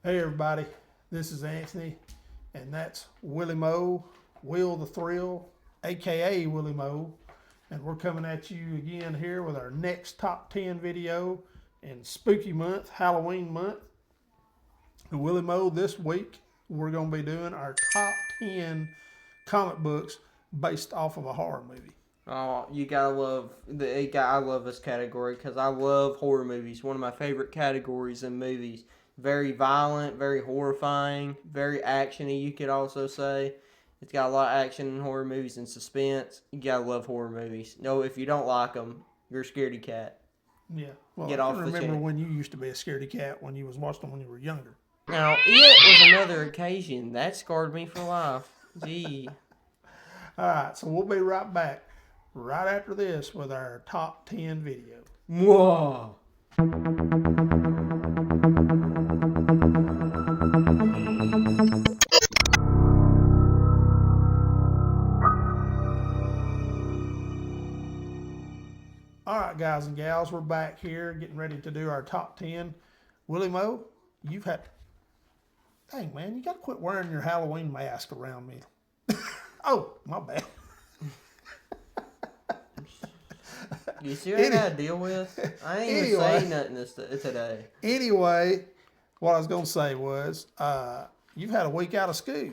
Hey everybody, this is Anthony, and that's Willie Moe, Will the Thrill, aka Willie Moe, and we're coming at you again here with our next top 10 video in Spooky Month, Halloween month. And Willie Moe, this week we're going to be doing our top 10 comic books based off of a horror movie. Oh, you gotta love I love this category because I love horror movies. One of my favorite categories in movies. Very violent, very horrifying, very actiony. You could also say it's got a lot of action in horror movies and suspense. You gotta love horror movies. No, if you don't like them, you're a scaredy cat. Yeah, well, Get I off can the remember chair. when you used to be a scaredy cat when you was watching them when you were younger. Now, it was another occasion that scarred me for life. Gee. All right, so we'll be right back right after this with our top 10 video. Whoa. All right, guys and gals, we're back here getting ready to do our top 10. Willie Moe, you've had. Dang, man, you got to quit wearing your Halloween mask around me. Oh, my bad. You see what I gotta deal with? I ain't even saying nothing today. Anyway, what I was going to say was you've had a week out of school.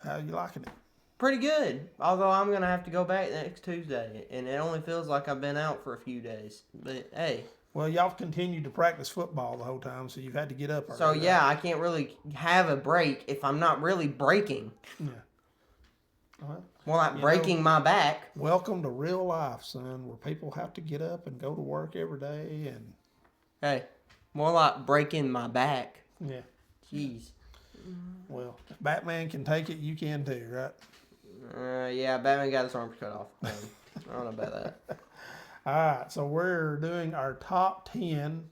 How are you liking it? Pretty good. Although I'm gonna have to go back next Tuesday, and it only feels like I've been out for a few days. But hey. Well, y'all have continued to practice football the whole time, so you've had to get up early. So yeah, I can't really have a break if I'm not really breaking. Yeah. Well, not breaking my back. Welcome to real life, son, where people have to get up and go to work every day and. Hey, more like breaking my back. Yeah. Jeez. Well, if Batman can take it, you can too, right? Yeah, Batman got his arms cut off. I don't know about that. All right, so we're doing our top 10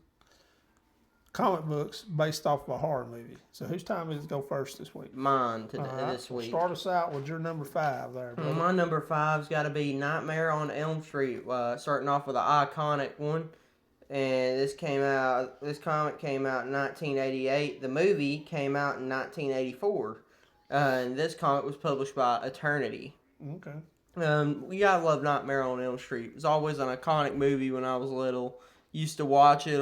comic books based off of a horror movie. So whose time is it to go first this week? Mine today, Right, this week. Start us out with your number 5 there, brother. My number 5's got to be Nightmare on Elm Street, starting off with an iconic one. And this comic came out in 1988. The movie came out in 1984. And this comic was published by Eternity. Okay. We gotta love Nightmare on Elm Street. It was always an iconic movie when I was little. Used to watch it.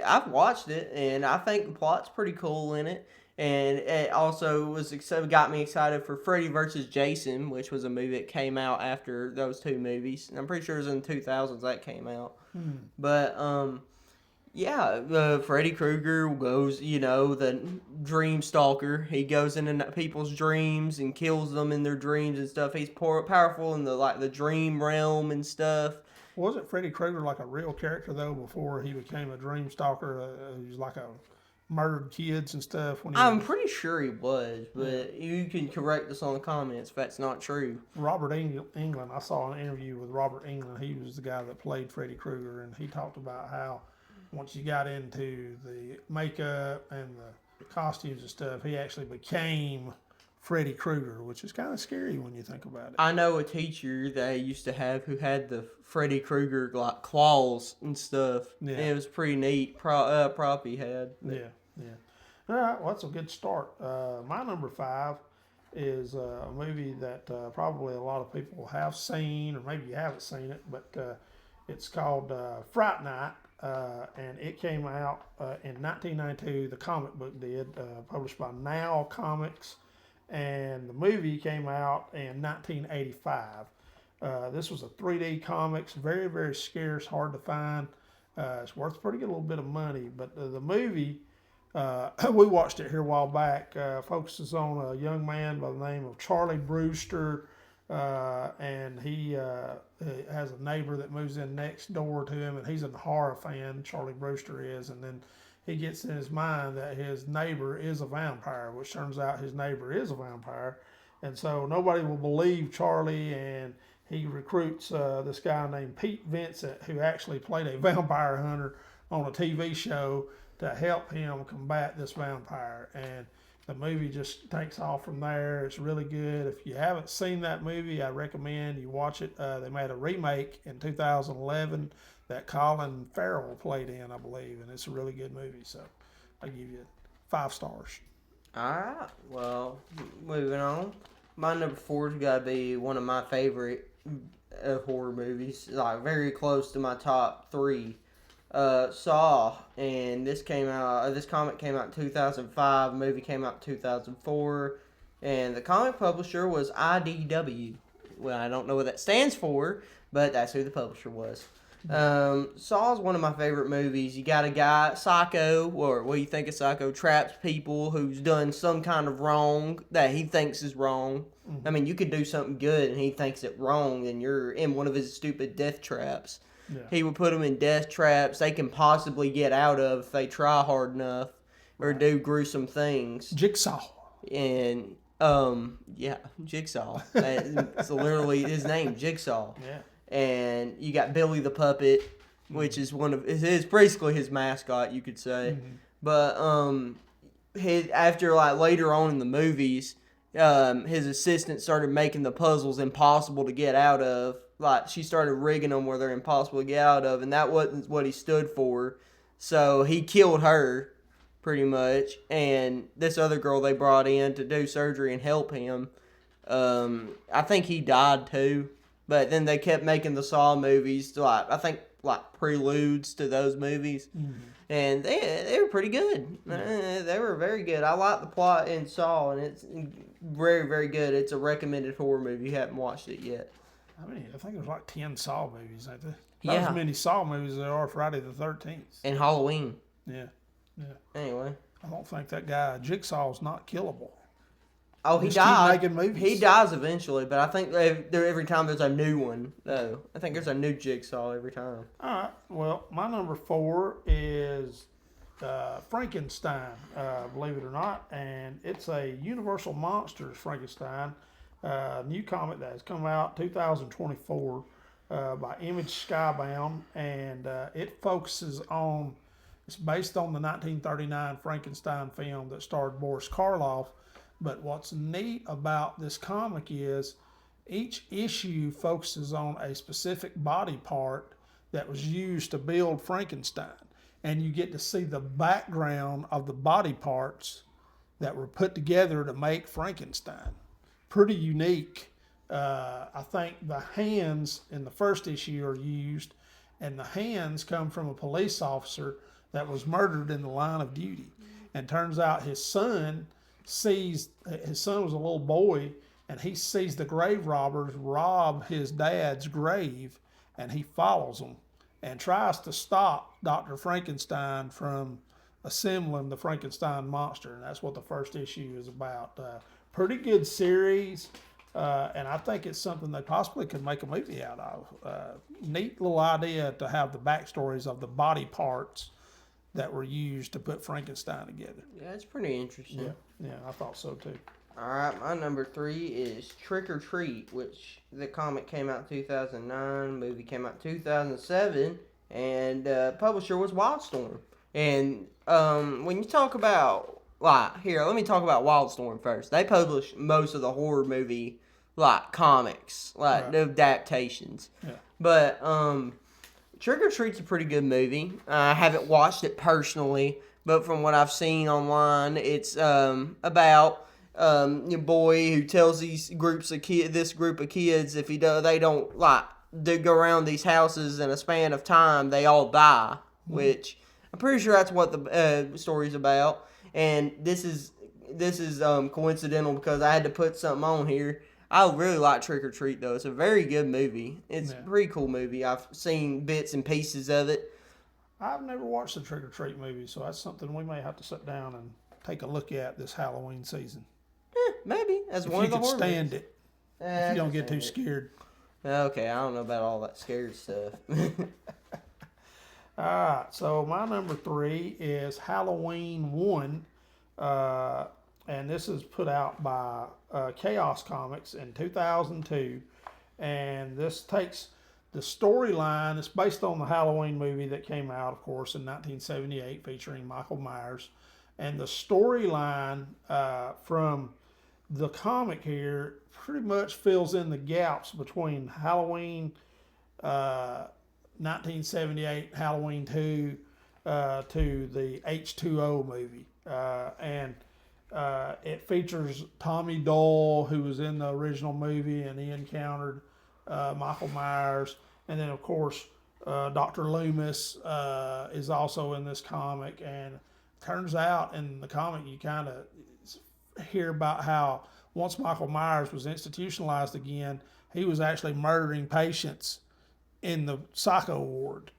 I've watched it, and I think the plot's pretty cool in it. And it also got me excited for Freddy vs. Jason, which was a movie that came out after those two movies. I'm pretty sure it was in the 2000s that came out. But Freddy Krueger goes, the dream stalker. He goes into people's dreams and kills them in their dreams and stuff. He's powerful in the dream realm and stuff. Wasn't Freddy Krueger like a real character though before he became a dream stalker? He was like a murdered kids and stuff. I'm pretty sure he was, but you can correct us on the comments if that's not true. Robert Englund, I saw an interview with Robert Englund. He was the guy that played Freddy Krueger, and he talked about how once you got into the makeup and the costumes and stuff, he actually became Freddy Krueger, which is kind of scary when you think about it. I know a teacher that I used to have who had the Freddy Krueger like claws and stuff. Yeah. And it was pretty neat prop he had. Yeah. All right, well, that's a good start. My number 5 is a movie that probably a lot of people have seen, or maybe you haven't seen it, but it's called Fright Night, and it came out in 1992. The comic book did, published by A.W.O Comics, and the movie came out in 1985. This was a 3D comics, very, very scarce, hard to find. It's worth a pretty good little bit of money, but the movie... we watched it here a while back. Focuses on a young man by the name of Charlie Brewster, and he has a neighbor that moves in next door to him, and he's a horror fan. Charlie Brewster is, and then he gets in his mind that his neighbor is a vampire, which turns out his neighbor is a vampire, and so nobody will believe Charlie, and he recruits this guy named Pete Vincent, who actually played a vampire hunter on a TV show, to help him combat this vampire. And the movie just takes off from there. It's really good. If you haven't seen that movie, I recommend you watch it. They made a remake in 2011 that Colin Farrell played in, I believe, and it's a really good movie. So I give you 5 stars. Alright, well, moving on. My number 4's got to be one of my favorite horror movies, like very close to my top 3. Saw, and this comic came out in 2005, the movie came out in 2004, and the comic publisher was IDW. Well, I don't know what that stands for, but that's who the publisher was. Saw's one of my favorite movies. You got a guy, Psycho, or what do you think of Psycho, traps people who's done some kind of wrong that he thinks is wrong. I mean, you could do something good and he thinks it wrong, and you're in one of his stupid death traps. Yeah. He would put them in death traps they can possibly get out of if they try hard enough or do gruesome things. Jigsaw. And, yeah, Jigsaw. It's literally his name, Jigsaw. Yeah. And you got Billy the Puppet, which is is basically his mascot, you could say. Mm-hmm. But after like later on in the movies, his assistant started making the puzzles impossible to get out of. Like she started rigging them where they're impossible to get out of, and that wasn't what he stood for. So he killed her, pretty much. And this other girl they brought in to do surgery and help him. I think he died too. But then they kept making the Saw movies, like preludes to those movies, and they were pretty good. They were very good. I like the plot in Saw, and it's very, very good. It's a recommended horror movie. You haven't watched it yet. I think there's like 10 Saw movies, ain't there? Not as many Saw movies as there are Friday the 13th. And Halloween. Yeah. Anyway, I don't think that guy Jigsaw's not killable. Oh, he dies. He dies eventually, but I think every time there's a new one, though. I think there's a new Jigsaw every time. All right. Well, my number 4 is Frankenstein, believe it or not, and it's a Universal Monsters Frankenstein, new comic that has come out 2024 by Image Skybound, and it focuses on. It's based on the 1939 Frankenstein film that starred Boris Karloff. But what's neat about this comic is each issue focuses on a specific body part that was used to build Frankenstein. And you get to see the background of the body parts that were put together to make Frankenstein. Pretty unique. I think the hands in the first issue are used, and the hands come from a police officer that was murdered in the line of duty. And turns out his son was a little boy, and he sees the grave robbers rob his dad's grave, and he follows them and tries to stop Dr. Frankenstein from assembling the Frankenstein monster, and that's what the first issue is about. Pretty good series, and I think it's something they possibly could make a movie out of. Neat little idea to have the backstories of the body parts that were used to put Frankenstein together. Yeah, it's pretty interesting. Yeah, I thought so too. All right, my number 3 is Trick or Treat, which the comic came out in 2009, movie came out in 2007, and publisher was Wildstorm. And when you talk about, let me talk about Wildstorm first. They publish most of the horror movie, comics, the adaptations. Yeah. But Trick or Treat's a pretty good movie. I haven't watched it personally, but from what I've seen online, it's about a boy who tells this group of kids if they don't go around these houses in a span of time, they all die. Which I'm pretty sure that's what the story's about. And this is coincidental because I had to put something on here. I really like Trick or Treat, though. It's a very good movie. It's a pretty cool movie. I've seen bits and pieces of it. I've never watched the Trick or Treat movie, so that's something we may have to sit down and take a look at this Halloween season. Maybe. As one of the horror movies. If you can stand it. If you don't get too scared. Okay, I don't know about all that scared stuff. All right, so my number 3 is Halloween 1. And this is put out by Chaos Comics in 2002. And this takes the storyline. It's based on the Halloween movie that came out, of course, in 1978, featuring Michael Myers. And the storyline from the comic here pretty much fills in the gaps between Halloween 1978, Halloween 2, to the H2O movie. And it features Tommy Doyle, who was in the original movie, and he encountered Michael Myers. And then, of course, Dr. Loomis is also in this comic. And turns out in the comic, you kind of hear about how once Michael Myers was institutionalized again, he was actually murdering patients in the psycho ward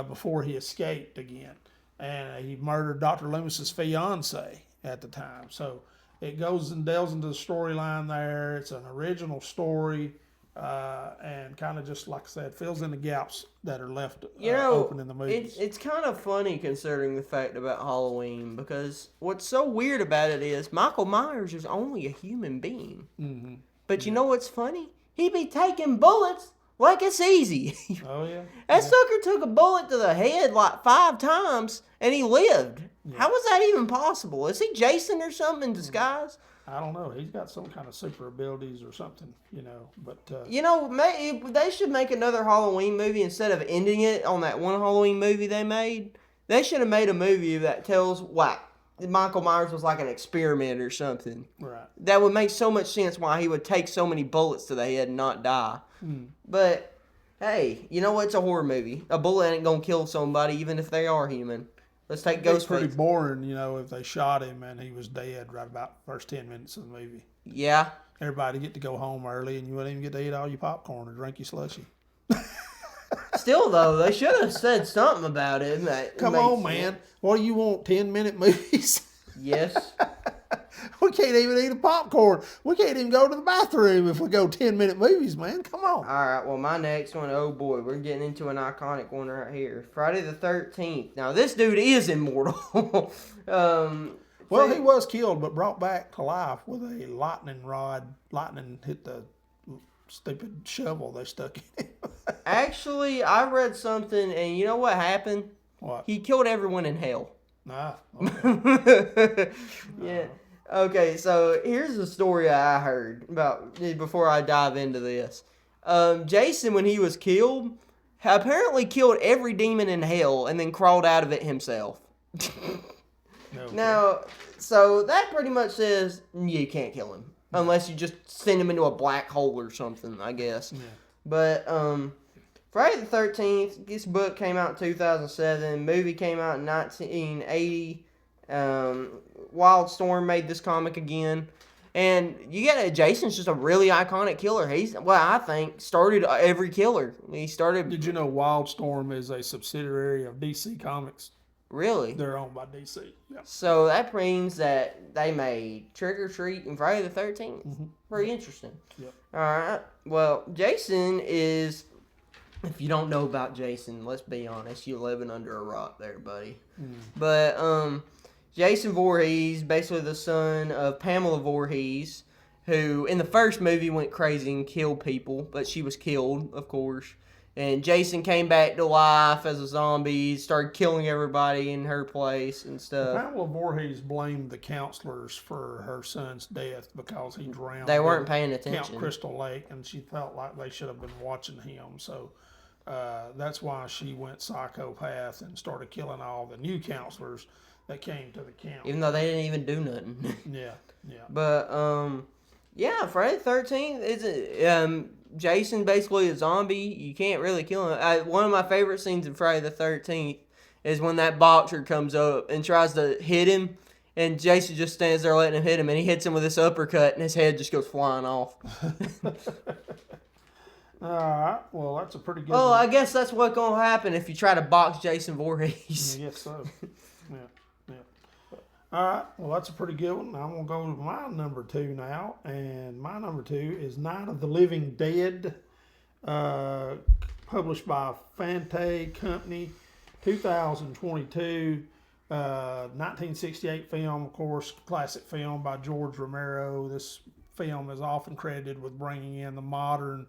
before he escaped again. And he murdered Dr. Loomis's fiance at the time. So it goes and delves into the storyline there. It's an original story, and kind of just like I said, fills in the gaps that are left open in the movies. It's kind of funny considering the fact about Halloween, because what's so weird about it is Michael Myers is only a human being. Mm-hmm. But you know what's funny? He be taking bullets like it's easy. Oh yeah. That sucker took a bullet to the head like 5 times and he lived. Yeah. How was that even possible? Is he Jason or something in disguise? I don't know. He's got some kind of super abilities or something, But they should make another Halloween movie instead of ending it on that one Halloween movie they made. They should have made a movie that tells what Michael Myers was like an experiment or something. Right. That would make so much sense why he would take so many bullets to the head and not die. But hey, you know what? It's a horror movie. A bullet ain't gonna kill somebody, even if they are human. Let's take Ghostface. It's pretty boring, if they shot him and he was dead right about the first 10 minutes of the movie. Yeah. Everybody get to go home early, and you wouldn't even get to eat all your popcorn or drink your slushy. Still, though, they should have said something about it. Come on, man. What do you want, 10-minute movies? Yes. We can't even eat a popcorn. We can't even go to the bathroom if we go 10-minute movies, man. Come on. All right, well, my next one, oh boy, we're getting into an iconic one right here. Friday the 13th. Now, this dude is immortal. Well, he was killed but brought back to life with a lightning rod. Lightning hit the stupid shovel they stuck in him. Actually, I read something, and you know what happened? What? He killed everyone in hell. Ah, okay. Yeah. Okay, so here's the story I heard about before I dive into this. Jason, when he was killed, apparently killed every demon in hell and then crawled out of it himself. Okay. Now, so that pretty much says you can't kill him unless you just send him into a black hole or something, I guess. Yeah. But Friday the 13th, this book came out in 2007. Movie came out in 1980. Wildstorm made this comic again. And you get it, Jason's just a really iconic killer. He's, I think, started every killer. He started... Did you know Wildstorm is a subsidiary of DC Comics? Really? They're owned by DC. Yeah. So that means that they made Trick or Treat and Friday the 13th. Mm-hmm. Pretty interesting. Yep. All right. Well, Jason is... If you don't know about Jason, let's be honest, you're living under a rock there, buddy. But Jason Voorhees, basically the son of Pamela Voorhees, who in the first movie went crazy and killed people, but she was killed, of course. And Jason came back to life as a zombie, started killing everybody in her place and stuff. Pamela Voorhees blamed the counselors for her son's death because he drowned. They weren't paying attention. Count Crystal Lake, and she felt like they should have been watching him. So that's why she went psychopath and started killing all the new counselors that came to the camp. Even though they didn't even do nothing. Yeah. But, Friday the 13th is Jason basically a zombie. You can't really kill him. One of my favorite scenes in Friday the 13th is when that boxer comes up and tries to hit him, and Jason just stands there letting him hit him, and he hits him with this uppercut, and his head just goes flying off. All right. Well, that's a pretty good one. I guess that's what's going to happen if you try to box Jason Voorhees. I guess so. Yeah. All right. Well, that's a pretty good one. I'm going to go to my number 2 now. And my number 2 is Night of the Living Dead, published by Fante Company, 2022. 1968 film, of course, classic film by George Romero. This film is often credited with bringing in the modern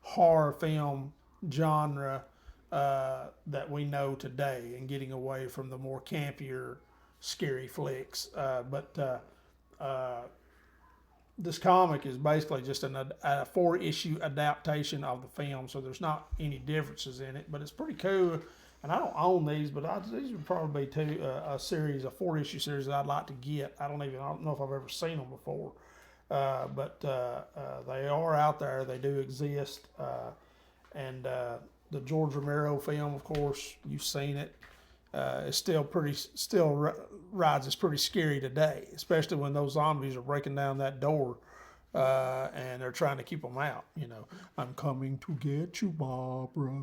horror film genre that we know today and getting away from the more campier, scary flicks. But this comic is basically just a 4-issue adaptation of the film, so there's not any differences in it, but it's pretty cool and I don't own these, but these would probably be a 4-issue series that I'd like to get. I don't know if I've ever seen them before, but they are out there. They do exist, and the George Romero film, of course, you've seen it. It's rides. It's pretty scary today, especially when those zombies are breaking down that door. And they're trying to keep them out. I'm coming to get you, Barbara.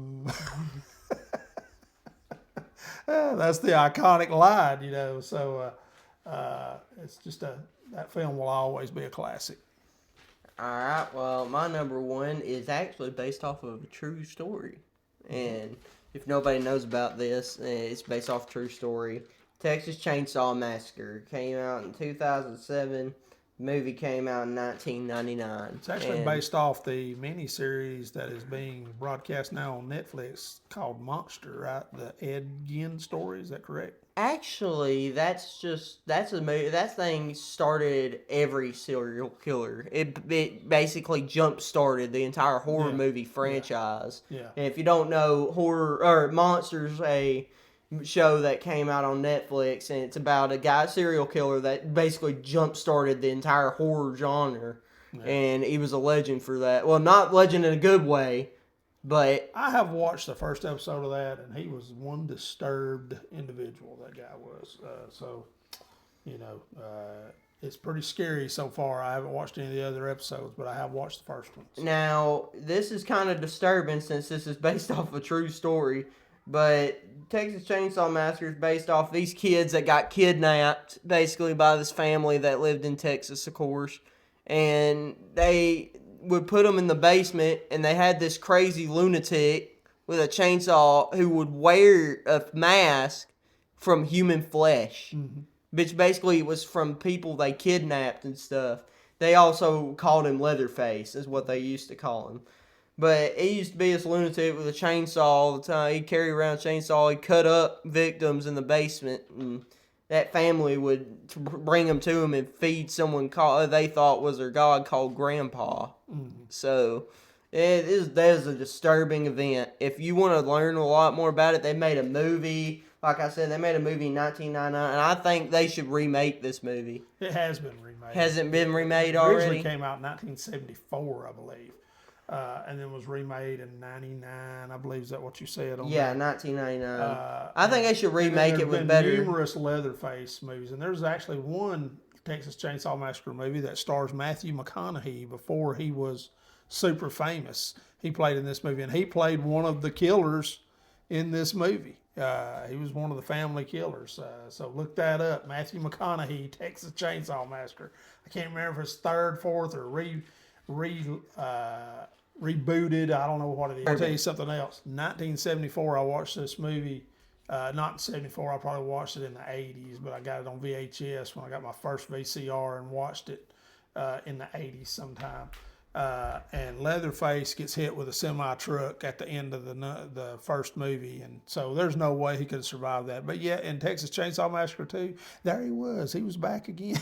That's the iconic line. So it's just that film will always be a classic. All right. Well, my number one is actually based off of a true story, and if nobody knows about this, it's based off a true story. Texas Chainsaw Massacre came out in 2007. Movie came out in 1999. It's actually based off the miniseries that is being broadcast now on Netflix called Monster, right? The Ed Gein story. Is that correct? Actually, that's a movie. That thing started every serial killer. It basically jump started the entire horror movie franchise. Yeah. And if you don't know, Monster's a show that came out on Netflix, and it's about a serial killer that basically jump started the entire horror genre, and he was a legend for that. Well, not legend in a good way, but I have watched the first episode of that, and he was one disturbed individual. That guy was. It's pretty scary so far. I haven't watched any of the other episodes, but I have watched the first one. Now this is kind of disturbing since this is based off a true story. But Texas Chainsaw Massacre is based off these kids that got kidnapped, basically, by this family that lived in Texas, of course. And they would put them in the basement, and they had this crazy lunatic with a chainsaw who would wear a mask from human flesh, which basically was from people they kidnapped and stuff. They also called him Leatherface, is what they used to call him. But he used to be this lunatic with a chainsaw all the time. He'd carry around a chainsaw. He'd cut up victims in the basement. And that family would bring them to him and feed someone they thought was their god called Grandpa. So that is a disturbing event. If you want to learn a lot more about it, they made a movie. Like I said, they made a movie in 1999. And I think they should remake this movie. It has been remade. Hasn't been remade It already? originally came out in 1974, I believe. And then was remade in 99, I believe. Is that what you said? 1999. I think they should remake it with better. Numerous Leatherface movies, and there's actually one Texas Chainsaw Massacre movie that stars Matthew McConaughey before he was super famous. He played in this movie, and he played one of the killers in this movie. He was one of the family killers. So look that up. Matthew McConaughey, Texas Chainsaw Massacre. I can't remember if it's third, fourth, or rebooted. I don't know what it is. I'll tell you something else. 1974, I watched this movie. Not in 74, I probably watched it in the 80s, but I got it on VHS when I got my first VCR and watched it in the 80s sometime. And Leatherface gets hit with a semi-truck at the end of the first movie, and so there's no way he could have survived that. But yeah, in Texas Chainsaw Massacre 2, there he was. He was back again.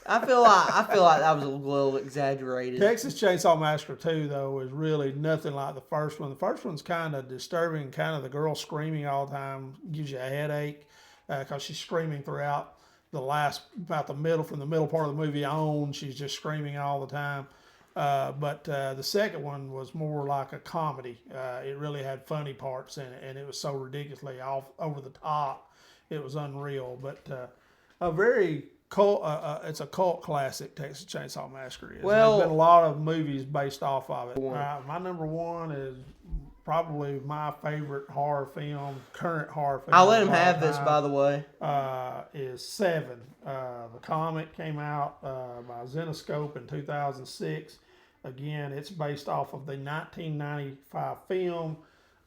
I feel like that was a little exaggerated. Texas Chainsaw Massacre 2, though, is really nothing like the first one. The first one's kind of disturbing, kind of the girl screaming all the time, gives you a headache because she's screaming throughout about from the middle part of the movie on. She's just screaming all the time. But the second one was more like a comedy. It really had funny parts in it, and it was so ridiculously over the top. It was unreal, but a very cult. It's a cult classic. Texas Chainsaw Massacre is. Well, there's been a lot of movies based off of it. My number one is probably my favorite current horror film. I'll let him have this, by the way. Is Seven. The comic came out by Zenoscope in 2006. Again, it's based off of the 1995 film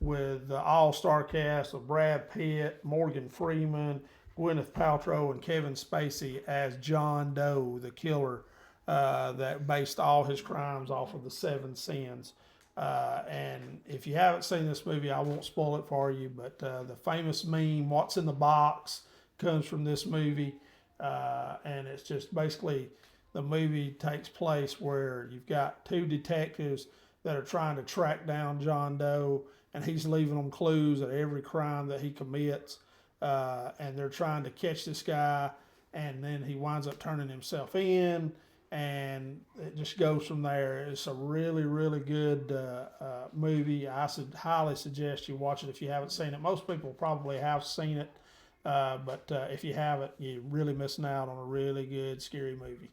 with the all-star cast of Brad Pitt, Morgan Freeman, Gwyneth Paltrow, and Kevin Spacey as John Doe, the killer that based all his crimes off of the Seven Sins. And if you haven't seen this movie, I won't spoil it for you, but the famous meme, "What's in the box?" comes from this movie. And it's just basically the movie takes place where you've got two detectives that are trying to track down John Doe, and he's leaving them clues at every crime that he commits, and they're trying to catch this guy, and then he winds up turning himself in, and it just goes from there. It's a really, really good movie. I highly suggest you watch it if you haven't seen it. Most people probably have seen it, but if you haven't, you're really missing out on a really good, scary movie.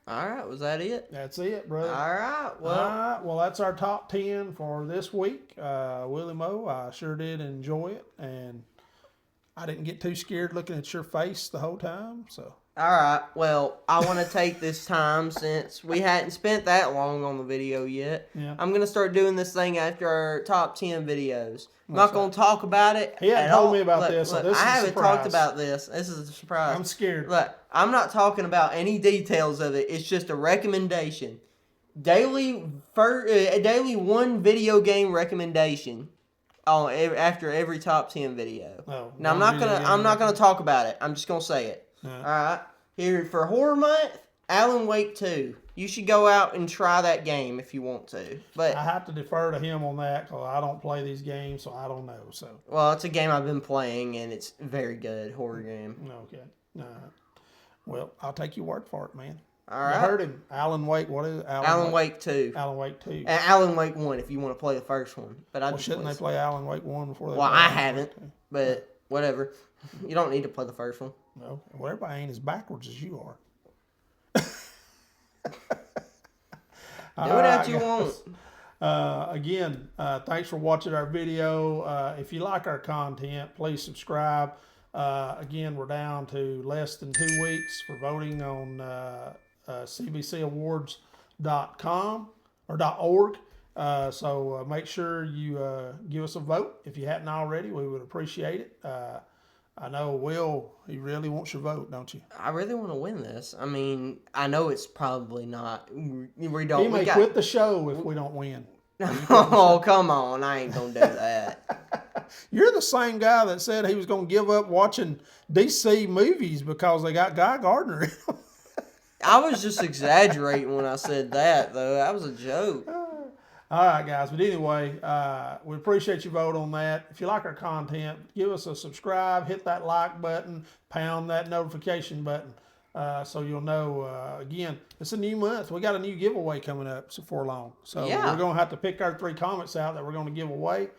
All right, was that it? That's it, brother. All right, well. All right, well, that's our top 10 for this week. Willie Mo, I sure did enjoy it, and I didn't get too scared looking at your face the whole time, so. All right, well, I want to take this time, since we hadn't spent that long on the video yet. Yeah. I'm going to start doing this thing after our top 10 videos. I'm not going to talk about it. He hadn't told me about this, so this is a I haven't surprise. talked about this. This is a surprise. I'm scared. Look, I'm not talking about any details of it. It's just a recommendation. Daily one video game recommendation after every top 10 video. Oh, now I'm not gonna talk about it. I'm just gonna say it. All right. Here for Horror Month, Alan Wake 2. You should go out and try that game if you want to. But I have to defer to him on that because I don't play these games, so I don't know. So. Well, it's a game I've been playing, and it's a very good horror game. Okay. Well, I'll take your word for it, man. All right. You heard him. Alan Wake. What is it? Alan Wake 2. Alan Wake 2. And Alan Wake 1 if you want to play the first one. But Shouldn't they play Alan Wake 1 before they Well, play I Alan haven't, Wake 2? but whatever. You don't need to play the first one. No. Well, everybody ain't as backwards as you are. Do what you want. Again, thanks for watching our video. If you like our content, please subscribe. Again, we're down to less than 2 weeks for voting on cbcawards.com or .org. So make sure you give us a vote. If you hadn't already, we would appreciate it. I know Will, he really wants your vote, don't you? I really want to win this. I mean, I know it's probably not. We He may quit the show if we don't win. Oh, come on. I ain't going to do that. You're the same guy that said he was going to give up watching DC movies because they got Guy Gardner in them. I was just exaggerating when I said that, though. That was a joke. All right, guys. But anyway, we appreciate your vote on that. If you like our content, give us a subscribe, hit that like button, pound that notification button so you'll know. Again, it's a new month. We got a new giveaway coming up before long. So yeah. We're going to have to pick our 3 comics out that we're going to give away.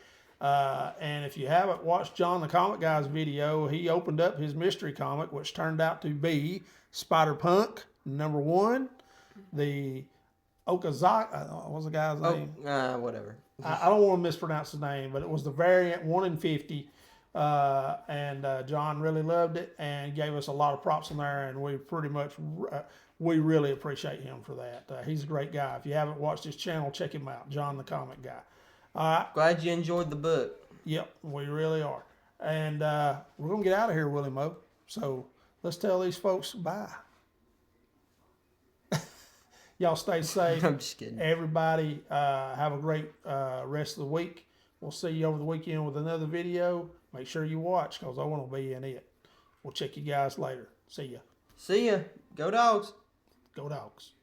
And if you haven't watched John the Comic Guy's video, he opened up his mystery comic, which turned out to be Spider-Punk #1, the Okazaki, what was the guy's name? Whatever. I don't want to mispronounce his name, but it was the variant 1 in 50. And John really loved it and gave us a lot of props in there, and we really appreciate him for that. He's a great guy. If you haven't watched his channel, check him out, John the Comic Guy. All right. Glad you enjoyed the book. Yep, we really are. And we're going to get out of here, Willie Mo. So let's tell these folks bye. Y'all stay safe. I'm just kidding. Everybody have a great rest of the week. We'll see you over the weekend with another video. Make sure you watch because I want to be in it. We'll check you guys later. See ya. See ya. Go Dogs. Go Dogs.